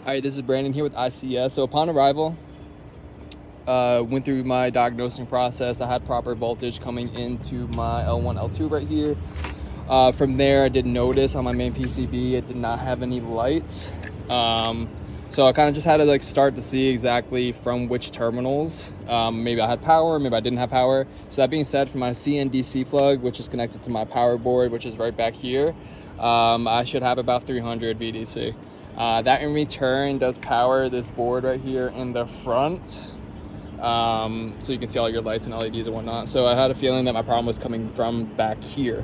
All right, this is Brandon here with ICS. So upon arrival, went through my diagnosing process. I had proper voltage coming into my L1, L2 right here. From there, I did notice on my main PCB, it did not have any lights. So I kind of just had to like start to see exactly from which terminals. Maybe I had power, maybe I didn't have power. So that being said, for my CNDC plug, which is connected to my power board, which is right back here, I should have about 300 VDC. That in return does power this board right here in the front. So you can see all your lights and LEDs and whatnot. So I had a feeling that my problem was coming from back here.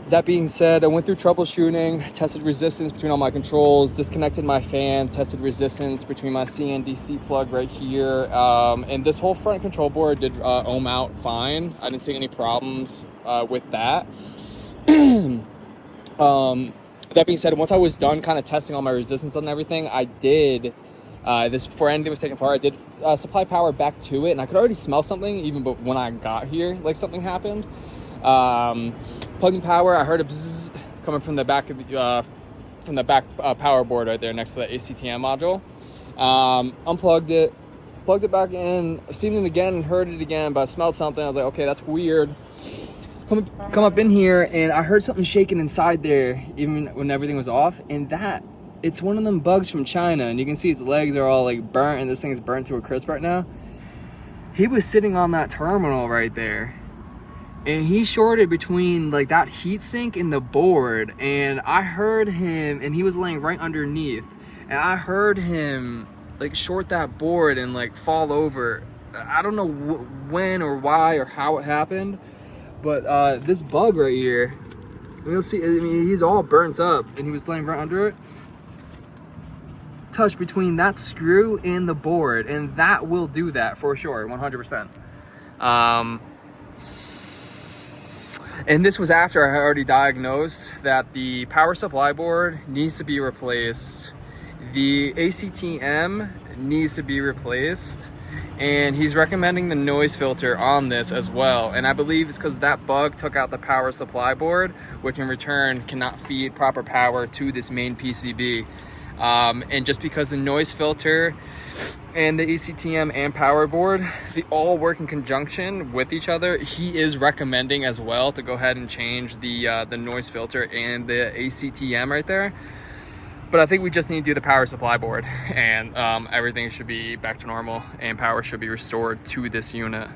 That being said, I went through troubleshooting, tested resistance between all my controls, disconnected my fan, tested resistance between my CNDC plug right here. And this whole front control board did ohm out fine. I didn't see any problems with that. That being said, once I was done kind of testing all my resistance and everything, I did, this before anything was taken apart, I did supply power back to it, and I could already smell something even when I got here, like something happened. Plugging power, I heard a bzzz coming from the back of the power board right there next to the ACTM module. Unplugged it, plugged it back in, seen it again and heard it again, but I smelled something. I was like, okay, that's weird. Come up in here, and I heard something shaking inside there even when everything was off, and it's one of them bugs from China, and you can see its legs are all like burnt, and this thing is burnt to a crisp right now. He was sitting on that terminal right there, and he shorted between like that heat sink and the board, and I heard him, and he was laying right underneath, and I heard him like short that board and like fall over. I don't know when or why or how it happened, but this bug right here, you'll see, I mean, he's all burnt up, and he was laying right under it. Touch between that screw and the board, and that will do that for sure, 100%. And this was after I had already diagnosed that the power supply board needs to be replaced, the ACTM needs to be replaced, and he's recommending the noise filter on this as well. And I believe it's because that bug took out the power supply board, which in return cannot feed proper power to this main PCB. And just because the noise filter and the ACTM and power board, they all work in conjunction with each other, he is recommending as well to go ahead and change the noise filter and the ACTM right there. But I think we just need to do the power supply board, and everything should be back to normal and power should be restored to this unit.